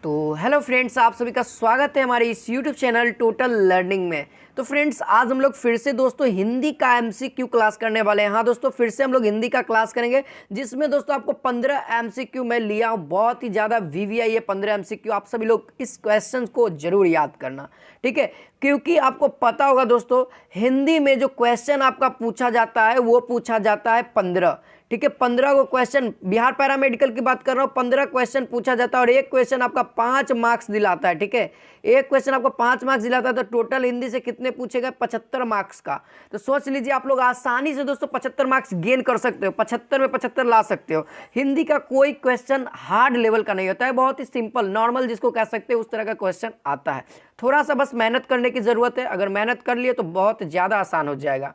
तो hello friends, आप सभी का स्वागत है हमारे इस यूट्यूब चैनल टोटल लर्निंग में। तो फ्रेंड्स, आज हम लोग फिर से दोस्तों हिंदी का एमसीक्यू क्लास करने वाले हैं। हाँ दोस्तों, फिर से हम लोग हिंदी का क्लास करेंगे, जिसमें दोस्तों आपको 15 एमसीक्यू मैं लिया हूँ। बहुत ही ज़्यादा वीवीआई है 15 एमसीक्यू। आप सभी लोग इस क्वेश्चन को जरूर याद करना, ठीक है, क्योंकि आपको पता होगा दोस्तों, हिंदी में जो क्वेश्चन आपका पूछा जाता है वो पूछा जाता है 15, ठीक है। 15 को क्वेश्चन, बिहार पैरामेडिकल की बात कर रहा हूँ, 15 क्वेश्चन पूछा जाता है और एक क्वेश्चन आपका 5 मार्क्स दिलाता है, ठीक है। एक क्वेश्चन आपको 5 मार्क्स दिलाता है, तो टोटल हिंदी से कितने पूछेगा? 75 मार्क्स का। तो सोच लीजिए, आप लोग आसानी से दोस्तों 75 मार्क्स गेन कर सकते हो, 75 में 75 ला सकते हो। हिंदी का कोई क्वेश्चन हार्ड लेवल का नहीं होता है, बहुत ही सिंपल नॉर्मल जिसको कह सकते हैं उस तरह का क्वेश्चन आता है। थोड़ा सा बस मेहनत करने की ज़रूरत है, अगर मेहनत कर लिए तो बहुत ज़्यादा आसान हो जाएगा।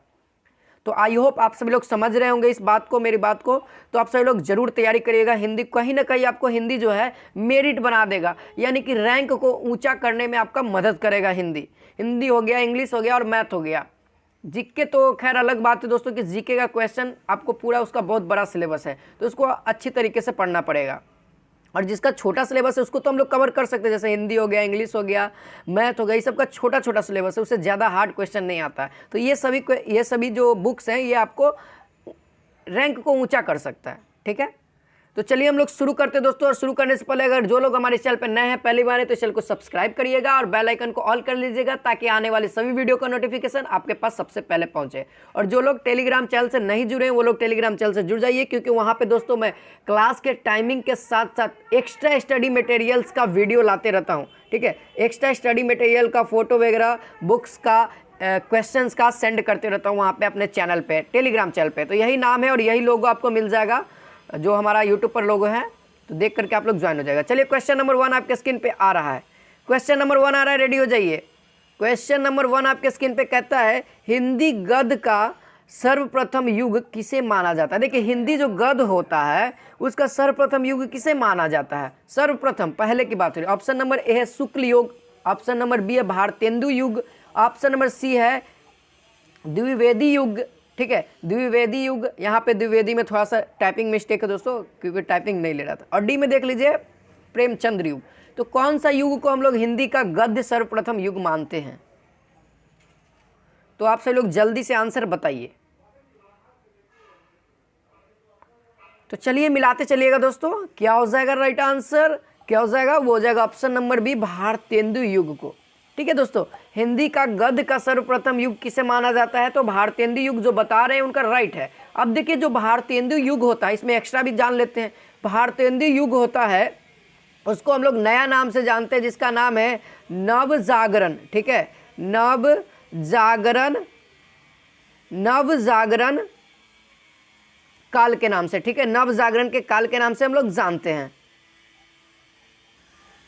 तो आई होप आप सभी लोग समझ रहे होंगे इस बात को, मेरी बात को। तो आप सभी लोग जरूर तैयारी करिएगा। हिंदी कहीं ना कहीं आपको हिंदी जो है मेरिट बना देगा, यानी कि रैंक को ऊंचा करने में आपका मदद करेगा। हिंदी हो गया, इंग्लिश हो गया और मैथ हो गया। जीके तो खैर अलग बात है दोस्तों कि जीके का क्वेश्चन आपको पूरा, उसका बहुत बड़ा सिलेबस है, तो उसको अच्छी तरीके से पढ़ना पड़ेगा। और जिसका छोटा सिलेबस है उसको तो हम लोग कवर कर सकते हैं, जैसे हिंदी हो गया, इंग्लिश हो गया, मैथ हो गया, ये सबका छोटा छोटा सिलेबस है, उससे ज़्यादा हार्ड क्वेश्चन नहीं आता है। तो ये सभी जो बुक्स हैं ये आपको रैंक को ऊंचा कर सकता है, ठीक है। तो चलिए हम लोग शुरू करते हैं दोस्तों। और शुरू करने से पहले अगर जो लोग हमारे चैनल पर नए हैं, पहली बार है, तो चैनल को सब्सक्राइब करिएगा और बेल आइकन को ऑल कर लीजिएगा, ताकि आने वाले सभी वीडियो का नोटिफिकेशन आपके पास सबसे पहले पहुंचे। और जो लोग टेलीग्राम चैनल से नहीं जुड़े हैं वो लोग टेलीग्राम चैनल से जुड़ जाइए, क्योंकि वहाँ पे दोस्तों मैं क्लास के टाइमिंग के साथ साथ एक्स्ट्रा स्टडी मटेरियल्स का वीडियो लाते रहता हूँ, ठीक है। एक्स्ट्रा स्टडी मटेरियल का फोटो वगैरह, बुक्स का, क्वेश्चंस का सेंड करते रहता हूँ वहाँ पे अपने चैनल पे, टेलीग्राम चैनल पे। तो यही नाम है और यही लोगो आपको मिल जाएगा, जो हमारा यूट्यूब पर लोगो है, तो देख करके आप लोग ज्वाइन हो जाएगा। चलिए क्वेश्चन नंबर 1 आपके स्क्रीन पे आ रहा है। क्वेश्चन नंबर 1 आ रहा है, रेडी हो जाइए। क्वेश्चन नंबर 1 आपके स्क्रीन पे कहता है, हिंदी गद्य का सर्वप्रथम युग किसे माना जाता है? देखिए, हिंदी जो गद्य होता है उसका सर्वप्रथम युग किसे माना जाता है? सर्वप्रथम, पहले की बात हो रही है। ऑप्शन नंबर ए है शुक्ल युग, ऑप्शन नंबर बी है भारतेंदु युग, ऑप्शन नंबर सी है द्विवेदी युग, ठीक है, द्विवेदी युग। यहाँ पे द्विवेदी में थोड़ा सा टाइपिंग मिस्टेक है दोस्तों, क्योंकि टाइपिंग नहीं ले रहा था। और डी में देख लीजिए प्रेमचंद्र युग। तो कौन सा युग को हम लोग हिंदी का गद्य सर्वप्रथम युग मानते हैं? तो आप सब लोग जल्दी से आंसर बताइए। तो चलिए मिलाते चलिएगा दोस्तों, क्या हो जाएगा राइट आंसर? क्या हो जाएगा? वो हो जाएगा ऑप्शन नंबर बी, भारतेंदु युग को, ठीक है दोस्तों। हिंदी का गद्य का सर्वप्रथम युग किसे माना जाता है? तो भारतेंदु युग जो बता रहे हैं उनका राइट है। अब देखिए, जो भारतेंदु युग होता है, इसमें एक्स्ट्रा भी जान लेते हैं। भारतेंदु युग होता है, उसको हम लोग नया नाम से जानते हैं, जिसका नाम है नव जागरण, ठीक है। नव जागरण काल के नाम से, ठीक है, नव जागरण के काल के नाम से हम लोग जानते हैं,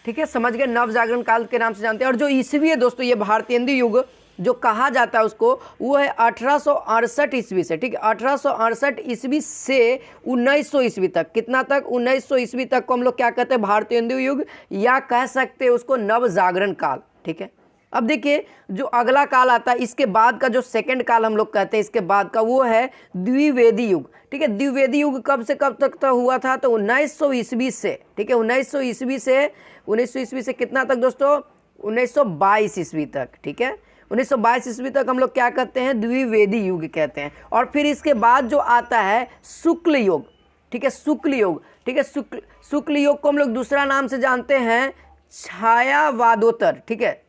ठीक है, समझ गए, नव जागरण काल के नाम से जानते हैं। और जो ईस्वी है दोस्तों, ये भारतेंदु युग जो कहा जाता है उसको, वो है 1868 ईस्वी से, ठीक है। 1868 ईस्वी से 1900 ईस्वी तक, कितना तक? 1900 ईस्वी तक को हम लोग क्या कहते हैं? भारतेंदु युग, या कह सकते हैं उसको नव जागरण काल, ठीक है। अब देखिए, जो अगला काल आता है, इसके बाद का जो सेकंड काल हम लोग कहते हैं इसके बाद का, वो है द्विवेदी युग, ठीक है। द्विवेदी युग कब से कब तक हुआ था? तो 1900 ईस्वी से, ठीक है, 1900 ईस्वी से कितना तक दोस्तों? 1922 ईस्वी तक, ठीक है। 1922 ईस्वी तक हम लोग क्या कहते हैं? द्विवेदी युग कहते हैं। और फिर इसके बाद जो आता है शुक्ल युग, ठीक है, शुक्ल युग, ठीक है। शुक्ल युग को हम लोग दूसरा नाम से जानते हैं छायावादोत्तर, ठीक है,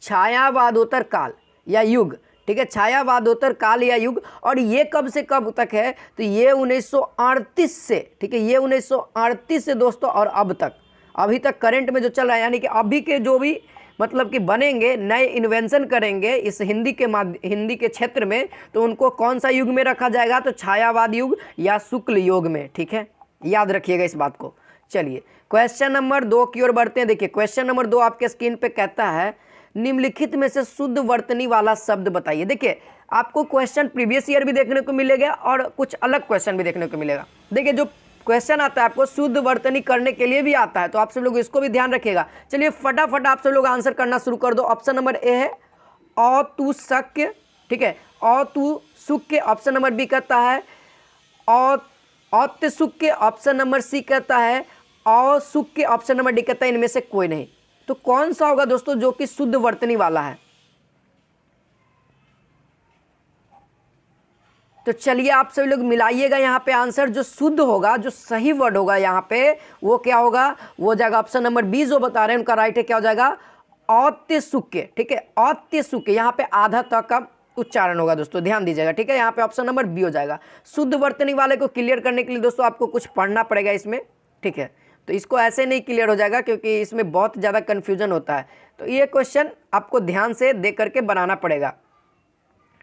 छायावादोत्तर काल या युग, ठीक है, छायावादोत्तर काल या युग। और ये कब से कब तक है? तो ये 1938 से, ठीक है, ये 1938 से दोस्तों और अब तक, अभी तक करंट में जो चल रहा है, यानी कि अभी के जो भी मतलब कि बनेंगे, नए इन्वेंशन करेंगे इस हिंदी के क्षेत्र में, तो उनको कौन सा युग में रखा जाएगा? तो छायावाद युग या शुक्ल युग में, ठीक है, याद रखिएगा इस बात को। चलिए क्वेश्चन नंबर 2 की ओर बढ़ते हैं। देखिए, क्वेश्चन नंबर 2 आपके स्क्रीन पे कहता है, निम्नलिखित में से शुद्ध वर्तनी वाला शब्द बताइए। देखिए, आपको क्वेश्चन प्रीवियस ईयर भी देखने को मिलेगा और कुछ अलग क्वेश्चन भी देखने को मिलेगा। देखिए, जो क्वेश्चन आता है आपको शुद्ध वर्तनी करने के लिए भी आता है, तो आप सब लोग इसको भी ध्यान रखिएगा। चलिए फटाफट आप सब लोग आंसर करना शुरू कर दो। ऑप्शन नंबर ए है औतुसक्य, ठीक है, औतुसुक्य। ऑप्शन नंबर बी कहता है औत्सुक्य। ऑप्शन नंबर सी कहता है असुख के, ऑप्शन नंबर डी कहता है इनमें से कोई नहीं। तो कौन सा होगा दोस्तों जो कि शुद्ध वर्तनी वाला है? तो चलिए आप सभी लोग मिलाइएगा यहाँ पे आंसर। जो शुद्ध होगा, जो सही वर्ड होगा यहाँ पे, वो क्या होगा? वो जाएगा ऑप्शन नंबर बी जो बता रहे हैं उनका राइट है, क्या हो जाएगा? औत्सुक्य। ठीक है, औत्सुक्य, यहाँ पे आधा तक का उच्चारण होगा दोस्तों, ध्यान दीजिएगा। ठीक है, यहाँ पे ऑप्शन नंबर बी हो जाएगा। शुद्ध वर्तनी वाले को क्लियर करने के लिए दोस्तों आपको कुछ पढ़ना पड़ेगा इसमें। ठीक है, तो इसको ऐसे नहीं क्लियर हो जाएगा क्योंकि इसमें बहुत ज़्यादा कन्फ्यूजन होता है। तो ये क्वेश्चन आपको ध्यान से देख करके बनाना पड़ेगा।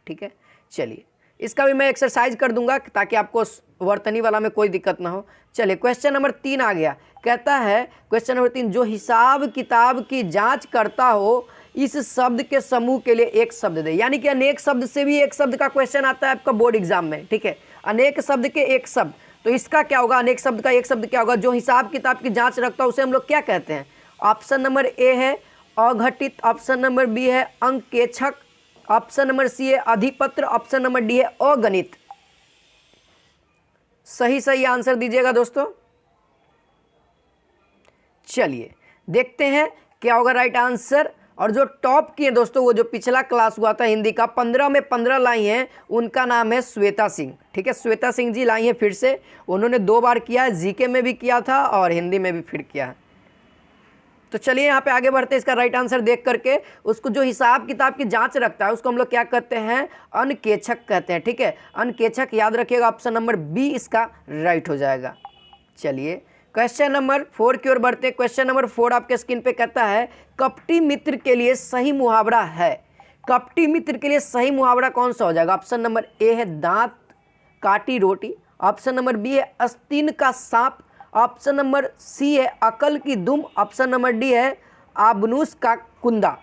ठीक है, चलिए इसका भी मैं एक्सरसाइज कर दूंगा ताकि आपको वर्तनी वाला में कोई दिक्कत ना हो। चलिए क्वेश्चन नंबर 3 आ गया। कहता है क्वेश्चन नंबर 3, जो हिसाब किताब की जांच करता हो इस शब्द के समूह के लिए एक शब्द दे। यानी कि अनेक शब्द से भी एक शब्द का क्वेश्चन आता है आपका बोर्ड एग्जाम में। ठीक है, अनेक शब्द के एक शब्द, तो इसका क्या होगा? अनेक शब्द का एक शब्द क्या होगा? जो हिसाब किताब की जांच रखता है उसे हम लोग क्या कहते हैं? ऑप्शन नंबर ए है अघटित, ऑप्शन नंबर बी है अंकेक्षक, ऑप्शन नंबर सी है अधिपत्र, ऑप्शन नंबर डी है अगणित। सही सही आंसर दीजिएगा दोस्तों। चलिए देखते हैं क्या होगा राइट आंसर। और जो टॉप किए दोस्तों, वो जो पिछला क्लास हुआ था हिंदी का 15 में 15 लाई हैं, उनका नाम है श्वेता सिंह। ठीक है, श्वेता सिंह जी लाई हैं फिर से। उन्होंने 2 बार किया है, जीके में भी किया था और हिंदी में भी फिर किया है। तो चलिए यहाँ पे आगे बढ़ते हैं। इसका राइट आंसर देख करके, उसको जो हिसाब किताब की जांच रखता है उसको हम लोग क्या कहते हैं? अंकेक्षक कहते हैं। ठीक है, अंकेक्षक याद रखिएगा, ऑप्शन नंबर बी इसका राइट हो जाएगा। चलिए क्वेश्चन नंबर 4 की ओर बढ़ते हैं। क्वेश्चन नंबर 4 आपके स्क्रीन पे कहता है कपटी मित्र के लिए सही मुहावरा है। कपटी मित्र के लिए सही मुहावरा कौन सा हो जाएगा? ऑप्शन नंबर ए है दांत काटी रोटी, ऑप्शन नंबर बी है आस्तीन का सांप, ऑप्शन नंबर सी है अकल की दुम, ऑप्शन नंबर डी है आबनूस का कुंदा।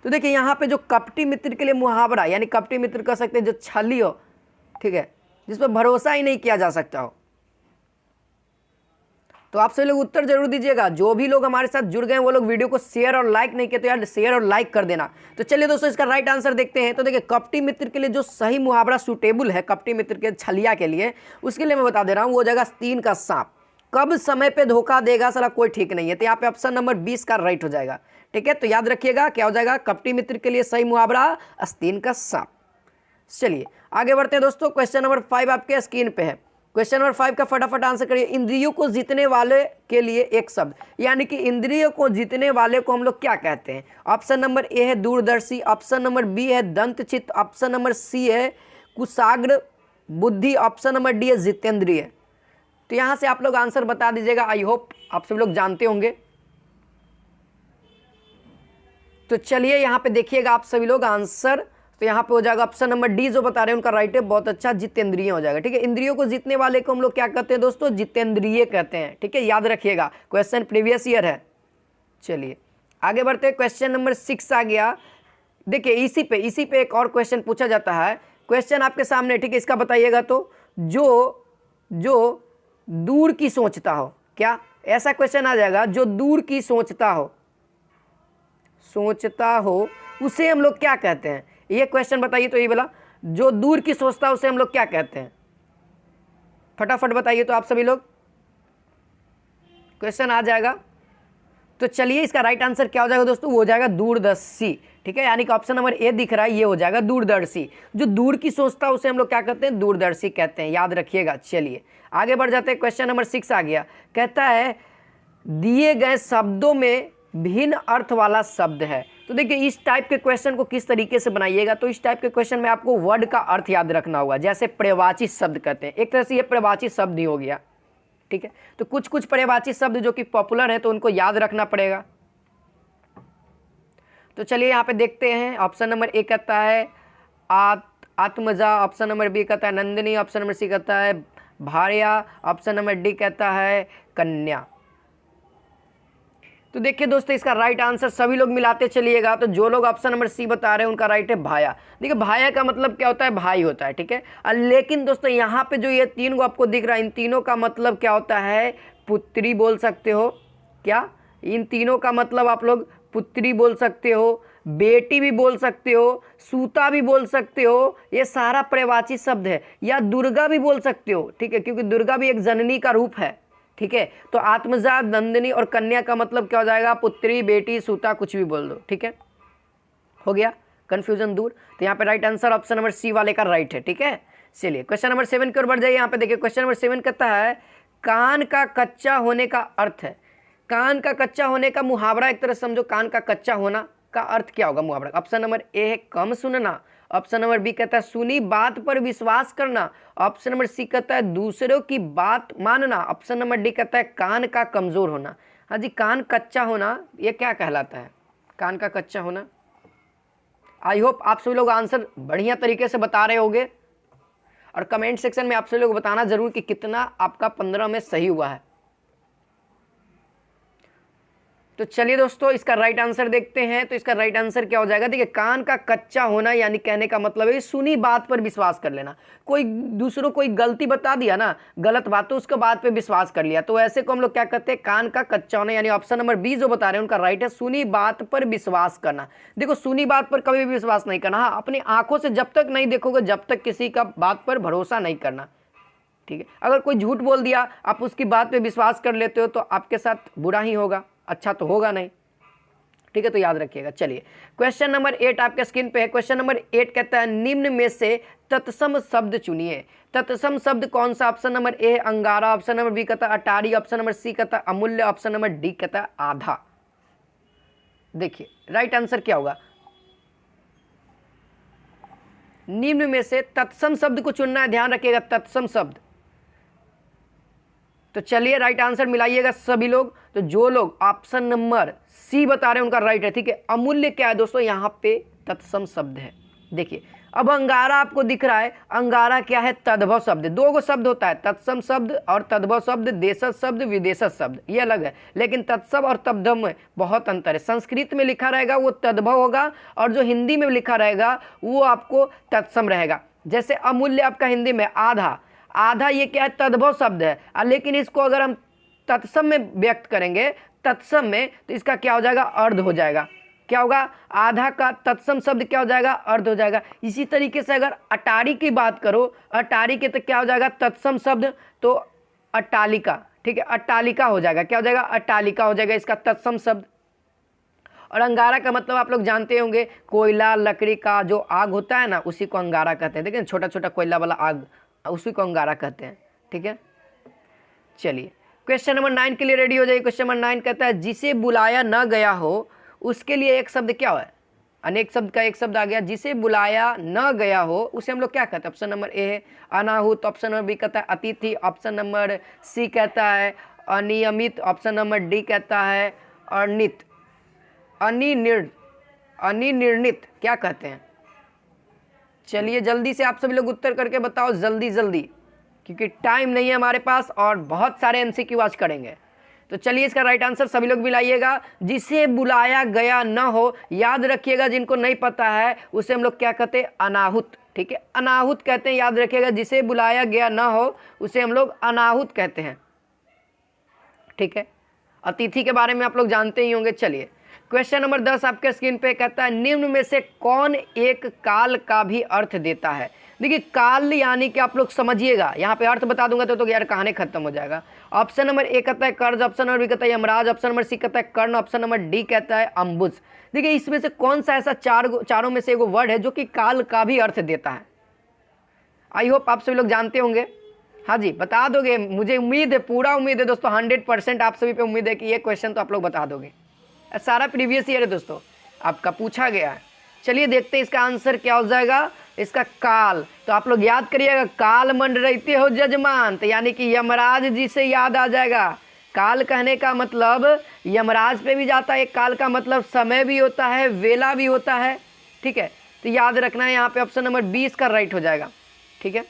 तो देखिए यहाँ पे जो कपटी मित्र के लिए मुहावरा, यानी कपटी मित्र कह सकते हैं जो छली हो, ठीक है, जिस पर भरोसा ही नहीं किया जा सकता हो। तो आप सभी लोग उत्तर जरूर दीजिएगा। जो भी लोग हमारे साथ जुड़ गए हैं वो लोग वीडियो को शेयर और लाइक नहीं किए तो यार शेयर और लाइक कर देना। तो चलिए दोस्तों इसका राइट आंसर देखते हैं। तो देखिए कपटी मित्र के लिए जो सही मुहावरा सूटेबल है कपटी मित्र के छलिया के लिए, उसके लिए मैं बता दे रहा हूँ, वो जगह आस्तीन का सांप। कब समय पे धोखा देगा साला कोई ठीक नहीं है। तो यहाँ पे ऑप्शन नंबर 20 का राइट हो जाएगा। ठीक है, तो याद रखिएगा क्या हो जाएगा? कपटी मित्र के लिए सही मुहावरा आस्तीन का सांप। चलिए आगे बढ़ते हैं दोस्तों। क्वेश्चन नंबर 5 आपके स्क्रीन पे है। क्वेश्चन नंबर 5 का फटाफट आंसर करिए। इंद्रियों को जीतने वाले के लिए एक शब्द, यानी कि इंद्रियों को जीतने वाले को हम लोग क्या कहते हैं? ऑप्शन नंबर ए है दूरदर्शी, ऑप्शन नंबर बी है दंतचित्त, ऑप्शन नंबर सी है कुशाग्र बुद्धि, ऑप्शन नंबर डी है जितेंद्रिय। तो यहां से आप लोग आंसर बता दीजिएगा। आई होप आप सब लोग जानते होंगे। तो चलिए यहां पे देखिएगा आप सभी लोग आंसर। तो यहाँ पे हो जाएगा ऑप्शन नंबर डी जो बता रहे हैं उनका राइट है, बहुत अच्छा, जितेंद्रिय हो जाएगा। ठीक है, इंद्रियों को जीतने वाले को हम लोग क्या कहते हैं दोस्तों? जितेंद्रिय कहते हैं। ठीक है, याद रखिएगा, क्वेश्चन प्रीवियस ईयर है। चलिए आगे बढ़ते हैं। क्वेश्चन नंबर 6 आ गया। देखिए इसी पे एक और क्वेश्चन पूछा जाता है। क्वेश्चन आपके सामने, ठीक है, इसका बताइएगा। तो जो दूर की सोचता हो, क्या ऐसा क्वेश्चन आ जाएगा? जो दूर की सोचता हो उसे हम लोग क्या कहते हैं? ये क्वेश्चन बताइए। तो ये बोला जो दूर की सोचता है उसे हम लोग क्या कहते हैं? फटाफट बताइए तो आप सभी लोग, क्वेश्चन आ जाएगा। तो चलिए इसका राइट आंसर क्या हो जाएगा दोस्तों? वो हो जाएगा दूरदर्शी। ठीक है, यानी कि ऑप्शन नंबर ए दिख रहा है, ये हो जाएगा दूरदर्शी। जो दूर की सोचता है उसे हम लोग क्या कहते हैं? दूरदर्शी कहते हैं, याद रखिएगा। चलिए आगे बढ़ जाते हैं। क्वेश्चन नंबर 6 आ गया। कहता है दिए गए शब्दों में भिन्न अर्थ वाला शब्द है। तो देखिए इस टाइप के क्वेश्चन को किस तरीके से बनाइएगा? तो इस टाइप के क्वेश्चन में आपको वर्ड का अर्थ याद रखना होगा। जैसे पर्यायवाची शब्द कहते हैं, एक तरह से ये पर्यायवाची शब्द ही हो गया। ठीक है, तो कुछ पर्यायवाची शब्द जो कि पॉपुलर है तो उनको याद रखना पड़ेगा। तो चलिए यहाँ पे देखते हैं। ऑप्शन नंबर ए कहता है आत्मजा, ऑप्शन नंबर बी कहता है नंदिनी, ऑप्शन नंबर सी कहता है भार्या, ऑप्शन नंबर डी कहता है कन्या। तो देखिए दोस्तों इसका राइट आंसर सभी लोग मिलाते चलिएगा। तो जो लोग ऑप्शन नंबर सी बता रहे हैं उनका राइट है भाया। देखिए भाया का मतलब क्या होता है? भाई होता है। ठीक है, लेकिन दोस्तों यहाँ पे जो ये 3 को आपको दिख रहा है, इन तीनों का मतलब क्या होता है? पुत्री बोल सकते हो। क्या इन तीनों का मतलब आप लोग पुत्री बोल सकते हो, बेटी भी बोल सकते हो, सूता भी बोल सकते हो। ये सारा पर्यायवाची शब्द है। या दुर्गा भी बोल सकते हो। ठीक है, क्योंकि दुर्गा भी एक जननी का रूप है। ठीक है। तो आत्मजा, नंदिनी और कन्या का मतलब क्या हो जाएगा, पुत्री, बेटी, सूता, कुछ भी बोल दो, ठीक है, हो गया, कंफ्यूजन दूर। तो यहाँ पे right answer option number C वाले का राइट है, ठीक है। चलिए क्वेश्चन नंबर 7 की ओर बढ़ जाइए। यहाँ पे देखिए क्वेश्चन नंबर 7 कहता है कान का कच्चा होने का अर्थ है। कान का कच्चा होने का मुहावरा एक तरह समझो, कान का कच्चा होना का अर्थ क्या होगा मुहावरा। ऑप्शन नंबर ए है कम सुनना, ऑप्शन नंबर बी कहता है सुनी बात पर विश्वास करना, ऑप्शन नंबर सी कहता है दूसरों की बात मानना, ऑप्शन नंबर डी कहता है कान का कमजोर होना। हाँ जी, कान कच्चा होना ये क्या कहलाता है, कान का कच्चा होना। आई होप आप सभी लोग आंसर बढ़िया तरीके से बता रहे होंगे और कमेंट सेक्शन में आप सभी लोग बताना जरूर कि कितना आपका 15 में सही हुआ है। तो चलिए दोस्तों इसका राइट आंसर देखते हैं। तो इसका राइट आंसर क्या हो जाएगा, देखिए कान का कच्चा होना यानी कहने का मतलब है सुनी बात पर विश्वास कर लेना। कोई दूसरों कोई गलती बता दिया ना, गलत बात, तो उसके बात पे विश्वास कर लिया, तो ऐसे को हम लोग क्या कहते हैं, कान का कच्चा होना। यानी ऑप्शन नंबर बी जो बता रहे हैं उनका राइट है, सुनी बात पर विश्वास करना। देखो सुनी बात पर कभी भी विश्वास नहीं करना, हाँ अपनी आंखों से जब तक नहीं देखोगे जब तक किसी का बात पर भरोसा नहीं करना, ठीक है। अगर कोई झूठ बोल दिया आप उसकी बात पे विश्वास कर लेते हो तो आपके साथ बुरा ही होगा, अच्छा तो होगा नहीं, ठीक है, तो याद रखिएगा। चलिए क्वेश्चन नंबर 8 आपके स्क्रीन पे है। क्वेश्चन नंबर 8 कहता है निम्न में से तत्सम शब्द चुनिए। तत्सम शब्द कौन सा, ऑप्शन नंबर ए अंगारा, ऑप्शन नंबर बी कहता है अटारी, ऑप्शन नंबर सी कहता है अमूल्य, ऑप्शन नंबर डी कहता है आधा। देखिए राइट आंसर क्या होगा, निम्न में से तत्सम शब्द को चुनना है, ध्यान रखिएगा तत्सम शब्द। तो चलिए राइट आंसर मिलाइएगा सभी लोग। तो जो लोग ऑप्शन नंबर सी बता रहे हैं उनका राइट है, ठीक है। अमूल्य क्या है दोस्तों, यहाँ पे तत्सम शब्द है। देखिए अब अंगारा आपको दिख रहा है, अंगारा क्या है, तद्भव शब्द। दो गो शब्द होता है, तत्सम शब्द और तद्भव शब्द, देशज शब्द, विदेशज शब्द, ये अलग है। लेकिन तत्सम और तद्भव में बहुत अंतर है। संस्कृत में लिखा रहेगा वो तद्भव होगा और जो हिंदी में लिखा रहेगा वो आपको तत्सम रहेगा। जैसे अमूल्य आपका हिंदी में आधा, आधा ये क्या है, तद्भव शब्द है, लेकिन इसको अगर हम तत्सम में व्यक्त करेंगे, तत्सम में, तो इसका क्या हो जाएगा, अर्ध हो जाएगा। क्या होगा, आधा का तत्सम शब्द क्या हो जाएगा, अर्ध हो जाएगा। इसी तरीके से अगर अटारी की बात करो, अटारी के तो क्या हो जाएगा, तत्सम शब्द तो अट्टालिका, ठीक है, अट्टालिका हो जाएगा। क्या हो जाएगा, अट्टालिका हो जाएगा इसका तत्सम शब्द। और अंगारा का मतलब आप लोग जानते होंगे, कोयला लकड़ी का जो आग होता है ना उसी को अंगारा कहते हैं। देखिए छोटा छोटा कोयला वाला आग, उसी को अंगारा कहते हैं, ठीक है। चलिए क्वेश्चन नंबर 9 के लिए रेडी हो जाइए। क्वेश्चन नंबर 9 कहता है जिसे बुलाया न गया हो उसके लिए एक शब्द क्या है, अनेक शब्द का एक शब्द आ गया। जिसे बुलाया न गया हो उसे हम लोग क्या कहते हैं, ऑप्शन नंबर ए है अनाहुत, ऑप्शन नंबर बी कहता है अतिथि, ऑप्शन नंबर सी कहता है अनियमित, ऑप्शन नंबर डी कहता है अनित, अनिर्णित क्या कहते हैं। चलिए जल्दी से आप सभी लोग उत्तर करके बताओ, जल्दी जल्दी, क्योंकि टाइम नहीं है हमारे पास और बहुत सारे एमसीक्यू आज करेंगे। तो चलिए इसका राइट आंसर सभी लोग मिलाइएगा। जिसे बुलाया गया न हो, याद रखिएगा, जिनको नहीं पता है उसे हम लोग क्या कहते हैं, अनाहुत, ठीक है, अनाहुत कहते हैं, याद रखिएगा। जिसे बुलाया गया न हो उसे हम लोग अनाहुत कहते हैं, ठीक है। अतिथि के बारे में आप लोग जानते ही होंगे। चलिए क्वेश्चन नंबर 10 आपके स्क्रीन पे कहता है निम्न में से कौन एक काल का भी अर्थ देता है। देखिए काल यानी कि आप लोग समझिएगा, यहाँ पे अर्थ बता दूंगा तो यार कहानी खत्म हो जाएगा। ऑप्शन नंबर ए कहता है कर्ज, ऑप्शन नंबर बी कहता है यमराज, ऑप्शन नंबर सी कहता है कर्ण, ऑप्शन नंबर डी कहता है अम्बुज। देखिए इसमें से कौन सा ऐसा चारों में से एगो वर्ड है जो कि काल का भी अर्थ देता है। आई होप आप सभी लोग जानते होंगे। हाँ जी बता दोगे, मुझे उम्मीद है, पूरा उम्मीद है दोस्तों, 100% आप सभी पे उम्मीद है कि ये क्वेश्चन तो आप लोग बता दोगे। सारा प्रीवियस ईयर है दोस्तों, आपका पूछा गया है। चलिए देखते हैं इसका आंसर क्या हो जाएगा, इसका काल। तो आप लोग याद करिएगा, काल मंडराते हो जजमान, तो यानी कि यमराज जी से याद आ जाएगा। काल कहने का मतलब यमराज पे भी जाता है, काल का मतलब समय भी होता है, वेला भी होता है, ठीक है। तो याद रखना है, यहाँ पे ऑप्शन नंबर 20 का राइट हो जाएगा, ठीक है।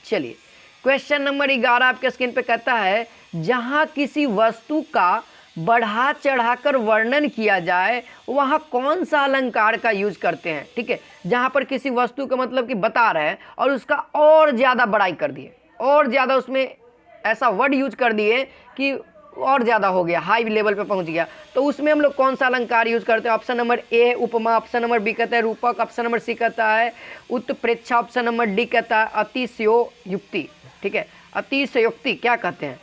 चलिए क्वेश्चन नंबर 11 आपके स्क्रीन पे कहता है जहाँ किसी वस्तु का बढ़ा चढ़ाकर वर्णन किया जाए वहाँ कौन सा अलंकार का यूज करते हैं, ठीक है। जहाँ पर किसी वस्तु का मतलब कि बता रहे हैं और उसका और ज़्यादा बड़ाई कर दिए, और ज़्यादा उसमें ऐसा वर्ड यूज कर दिए कि और ज़्यादा हो गया, हाई लेवल पे पहुँच गया, तो उसमें हम लोग कौन सा अलंकार यूज करते हैं। ऑप्शन नंबर ए उपमा, ऑप्शन नंबर बी कहता है रूपक, ऑप्शन नंबर सी कहता है उत्प्रेक्षा, ऑप्शन नंबर डी कहता है अतिशयोक्ति, ठीक है। अतिशयोक्ति क्या कहते हैं,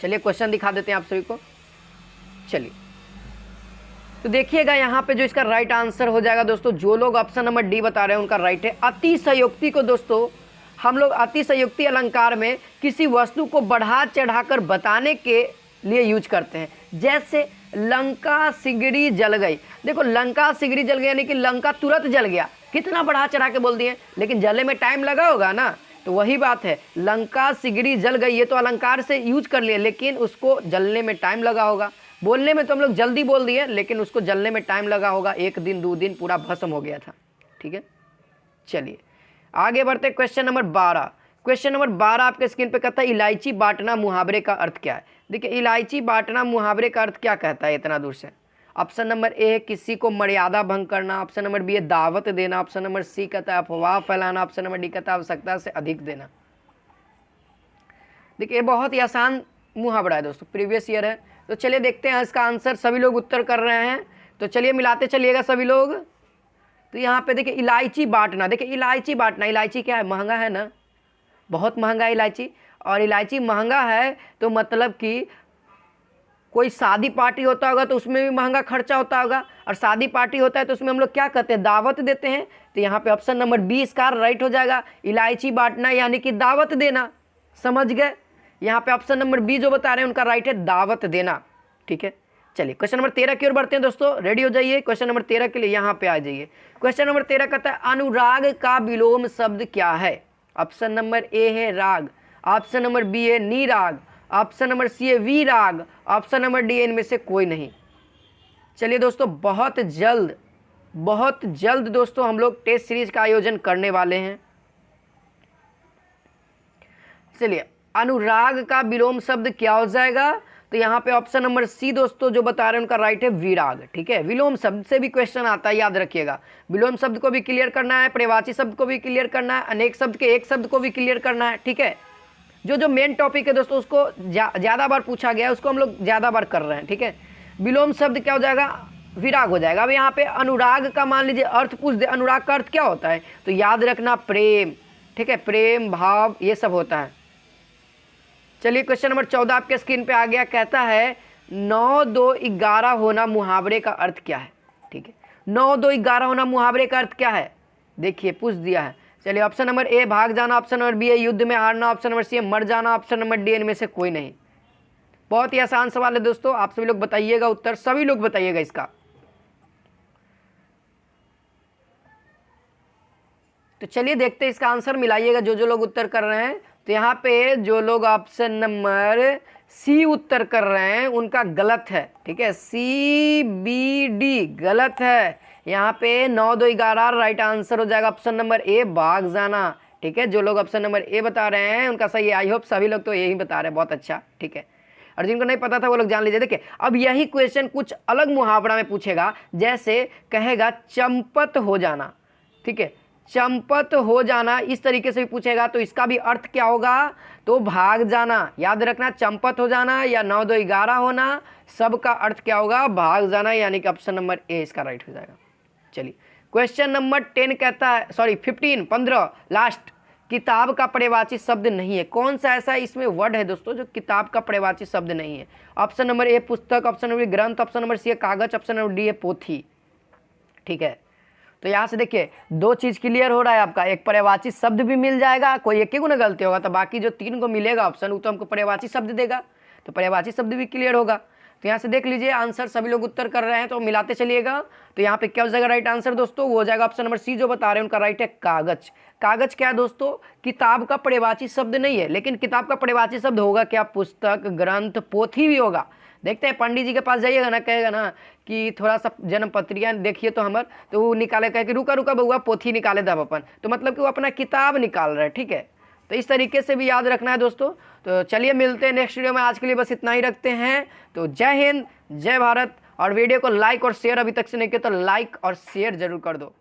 चलिए क्वेश्चन दिखा देते हैं आप सभी को। चलिए तो देखिएगा यहाँ पे जो इसका राइट आंसर हो जाएगा दोस्तों, जो लोग ऑप्शन नंबर डी बता रहे हैं उनका राइट है। अतिशयोक्ति को दोस्तों हम लोग अतिशयोक्ति अलंकार में किसी वस्तु को बढ़ा चढ़ाकर बताने के लिए यूज करते हैं। जैसे लंका सिगड़ी जल गई, देखो लंका सिगड़ी जल गई यानी कि लंका तुरंत जल गया, कितना बढ़ा चढ़ा के बोल दिए, लेकिन जलने में टाइम लगा होगा ना। तो वही बात है, लंका सिगड़ी जल गई ये तो अलंकार से यूज कर लिए, लेकिन उसको जलने में टाइम लगा होगा। बोलने में तो हम लोग जल्दी बोल दिए, लेकिन उसको जलने में टाइम लगा होगा, 1 दिन 2 दिन पूरा भस्म हो गया था। ठीक है, चलिए आगे बढ़ते। Question number 12। क्वेश्चन नंबर 12 आपके स्क्रीन पे कहता है इलायची बांटना मुहावरे का अर्थ क्या है। देखिए इलायची बांटना मुहावरे का अर्थ क्या कहता है इतना दूर से। ऑप्शन नंबर ए है किसी को मर्यादा भंग करना, ऑप्शन नंबर बी है दावत देना, ऑप्शन नंबर सी कहता है अफवाह फैलाना, ऑप्शन नंबर डी कहता है आवश्यकता से अधिक देना। देखिए बहुत ही आसान मुहावरा है दोस्तों, प्रीवियस ईयर है। तो चलिए देखते हैं इसका आंसर, सभी लोग उत्तर कर रहे हैं तो चलिए मिलाते चलिएगा सभी लोग। तो यहाँ पे देखिए इलायची बांटना, देखिए इलायची बांटना, इलायची क्या है, महंगा है ना, बहुत महंगा है इलायची। और इलायची महंगा है तो मतलब कि कोई शादी पार्टी होता होगा तो उसमें भी महंगा खर्चा होता होगा, और शादी पार्टी होता है तो उसमें हम लोग क्या करते हैं, दावत देते हैं। तो यहाँ पे ऑप्शन नंबर बी इसका राइट हो जाएगा, इलायची बांटना यानी कि दावत देना। समझ गए, यहाँ पे ऑप्शन नंबर बी जो बता रहे हैं उनका राइट है दावत देना। ठीक है, चलिए क्वेश्चन नंबर 13 की ओर बढ़ते हैं दोस्तों, रेडी हो जाइए। क्वेश्चन नंबर 13 के लिए यहाँ पे आ जाइए। क्वेश्चन नंबर 13 कहता है अनुराग का विलोम शब्द क्या है। ऑप्शन नंबर ए है राग, ऑप्शन नंबर बी है निराग, ऑप्शन नंबर सी है विराग, ऑप्शन नंबर डी इनमें से कोई नहीं। चलिए दोस्तों बहुत जल्द दोस्तों हम लोग टेस्ट सीरीज का आयोजन करने वाले हैं। चलिए अनुराग का विलोम शब्द क्या हो जाएगा, तो यहाँ पे ऑप्शन नंबर सी दोस्तों जो बता रहे हैं उनका राइट है विराग। ठीक है, विलोम शब्द से भी क्वेश्चन आता है, याद रखिएगा। विलोम शब्द को भी क्लियर करना है, पर्यायवाची शब्द को भी क्लियर करना है, अनेक शब्द के एक शब्द को भी क्लियर करना है। ठीक है, जो मेन टॉपिक है दोस्तों उसको ज़्यादा बार पूछा गया है, उसको हम लोग ज़्यादा बार कर रहे हैं। ठीक है, विलोम शब्द क्या हो जाएगा, विराग हो जाएगा। अब यहाँ पे अनुराग का मान लीजिए अर्थ पूछ दे, अनुराग का अर्थ क्या होता है, तो याद रखना प्रेम। ठीक है, प्रेम भाव ये सब होता है। चलिए क्वेश्चन नंबर 14 आपके स्क्रीन पे आ गया, कहता है 9 2 11 होना मुहावरे का अर्थ क्या है। ठीक है, 9 2 11 होना मुहावरे का अर्थ क्या है, देखिए पूछ दिया है। चलिए ऑप्शन नंबर ए भाग जाना, ऑप्शन नंबर बी है युद्ध में हारना, ऑप्शन नंबर सी है मर जाना, ऑप्शन नंबर डी इनमें से कोई नहीं। बहुत ही आसान सवाल है दोस्तों, आप सभी लोग बताइएगा उत्तर, सभी लोग बताइएगा इसका। तो चलिए देखते हैं इसका आंसर, मिलाइएगा जो लोग उत्तर कर रहे हैं। तो यहाँ पे जो लोग ऑप्शन नंबर सी उत्तर कर रहे हैं उनका गलत है। ठीक है, सी बी डी गलत है। यहाँ पे 9 2 11 राइट आंसर हो जाएगा ऑप्शन नंबर ए भाग जाना। ठीक है, जो लोग ऑप्शन नंबर ए बता रहे हैं उनका सही है। आई होप सभी लोग तो यही बता रहे हैं, बहुत अच्छा। ठीक है, और जिनको नहीं पता था वो लोग जान लीजिए। देखिए अब यही क्वेश्चन कुछ अलग मुहावरा में पूछेगा, जैसे कहेगा चंपत हो जाना। ठीक है, चंपत हो जाना इस तरीके से भी पूछेगा, तो इसका भी अर्थ क्या होगा, तो भाग जाना। याद रखना, चंपत हो जाना या 9 2 11 होना, सबका अर्थ क्या होगा, भाग जाना, यानी कि ऑप्शन नंबर ए इसका राइट हो जाएगा। चलिए क्वेश्चन नंबर 10 कहता है, सॉरी 15 लास्ट, किताब का पर्यायवाची शब्द नहीं है। कौन सा ऐसा इसमें वर्ड है दोस्तों जो किताब का पर्यायवाची शब्द नहीं है। ऑप्शन नंबर ए पुस्तक, ऑप्शन नंबर बी ग्रंथ, ऑप्शन नंबर सी है कागज, ऑप्शन नंबर डी है पोथी। ठीक है, तो यहाँ से देखिए 2 चीज़ क्लियर हो रहा है आपका, एक पर्यायवाची शब्द भी मिल जाएगा, कोई एक ही गुना गलती होगा तो बाकी जो 3 को मिलेगा ऑप्शन वो तो हमको पर्यायवाची शब्द देगा, तो पर्यायवाची शब्द भी क्लियर होगा। तो यहाँ से देख लीजिए आंसर सभी लोग उत्तर कर रहे हैं, तो मिलाते चलिएगा। तो यहाँ पे क्या हो जाएगा राइट आंसर दोस्तों, वो हो जाएगा ऑप्शन नंबर सी जो बता रहे हैं उनका राइट है कागज। कागज क्या है दोस्तों, किताब का पर्यायवाची शब्द नहीं है, लेकिन किताब का पर्यायवाची शब्द होगा क्या, पुस्तक, ग्रंथ, पोथी भी होगा। देखते हैं पंडित जी के पास जाइएगा ना, कहेगा ना कि थोड़ा सा जन्म पत्रियाँ देखिए तो हमार, तो वो निकाले, कहे कि रुका रुका बउआ पोथी निकाले दब अपन, तो मतलब कि वो अपना किताब निकाल रहे हैं। ठीक है, तो इस तरीके से भी याद रखना है दोस्तों। तो चलिए मिलते हैं नेक्स्ट वीडियो में, आज के लिए बस इतना ही रखते हैं। तो जय हिंद, जय भारत, और वीडियो को लाइक और शेयर अभी तक से नहीं किया तो लाइक और शेयर जरूर कर दो।